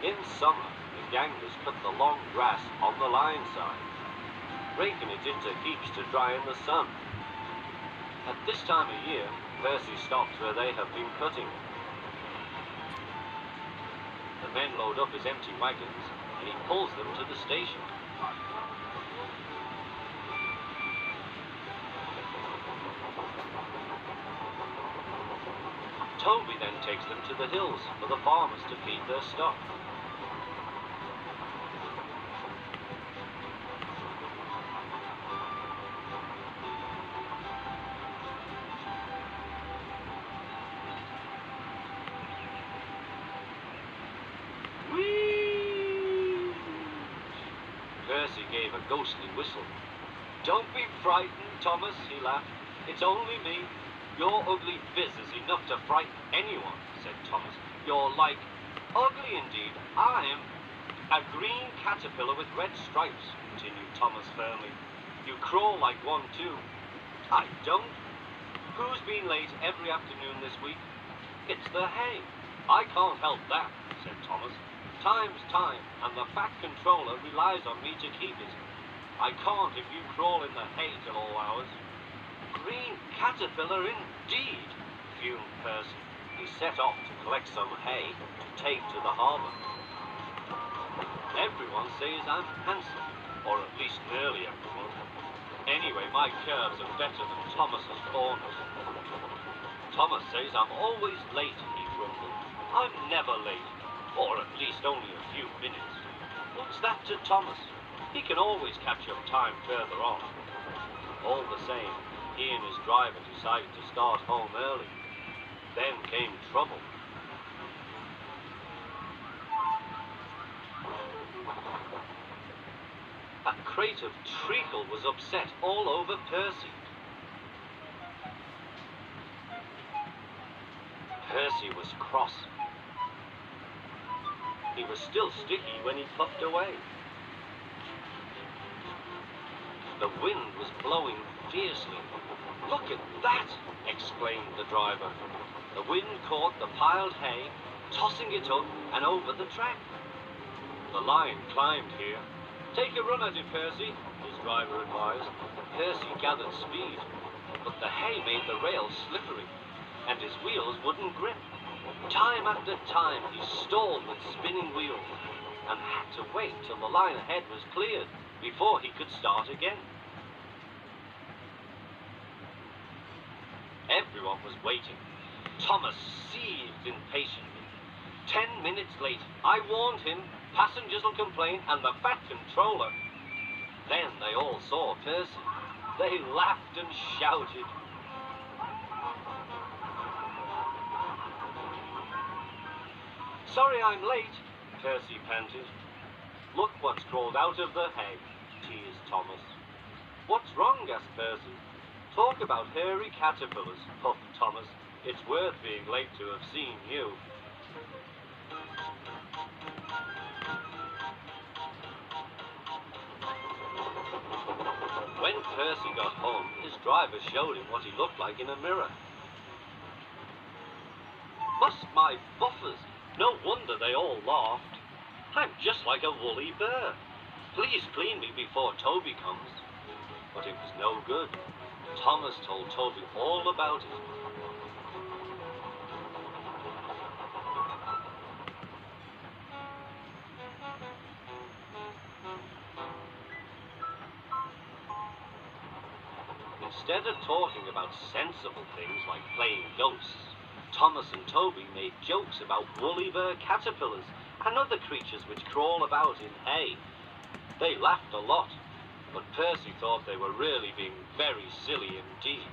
In summer, the gangers cut the long grass on the line side, breaking it into heaps to dry in the sun. At this time of year, Percy stops where they have been cutting. The men load up his empty wagons and he pulls them to the station. Toby then takes them to the hills for the farmers to feed their stock. Whee! Percy gave a ghostly whistle. "Don't be frightened, Thomas," he laughed. "It's only me. Your ugly phiz is enough to frighten anyone," said Thomas. "You're like..." "Ugly indeed. I'm a green caterpillar with red stripes," continued Thomas firmly. "You crawl like one too." "I don't." "Who's been late every afternoon this week?" "It's the hay." "I can't help that," said Thomas. "Time's time, and the fat controller relies on me to keep it. I can't if you crawl in the hay till all hours." "Green caterpillar indeed," fumed Percy. He set off to collect some hay to take to the harbour. "Everyone says I'm handsome, or at least nearly everyone. Anyway, my curves are better than Thomas's corners." "Thomas says I'm always late," he grumbled. "I'm never late, or at least only a few minutes." "What's that to Thomas? He can always catch up time further on." All the same, he and his driver decided to start home early. Then came trouble. A crate of treacle was upset all over Percy. Percy was cross. He was still sticky when he puffed away. The wind was blowing fiercely. "Look at that!" exclaimed the driver. The wind caught the piled hay, tossing it up and over the track. The line climbed here. "Take a run at it, Percy," his driver advised. Percy gathered speed, but the hay made the rails slippery, and his wheels wouldn't grip. Time after time he stalled with spinning wheels, and had to wait till the line ahead was cleared before he could start again. Everyone was waiting. Thomas seethed impatiently. 10 minutes late. I warned him. Passengers will complain, and the fat controller. Then they all saw Percy. They laughed and shouted. "Sorry I'm late," Percy panted. "Look what's crawled out of the hay," teased Thomas. "What's wrong?" asked Percy. "Talk about hairy caterpillars," puffed Thomas. "It's worth being late to have seen you." When Percy got home, his driver showed him what he looked like in a mirror. "Bust my buffers! No wonder they all laughed. I'm just like a woolly bear. Please clean me before Toby comes." But it was no good. Thomas told Toby all about it. Instead of talking about sensible things like playing ghosts, Thomas and Toby made jokes about woolly bear caterpillars and other creatures which crawl about in hay. They laughed a lot, but Percy thought they were really being very silly indeed.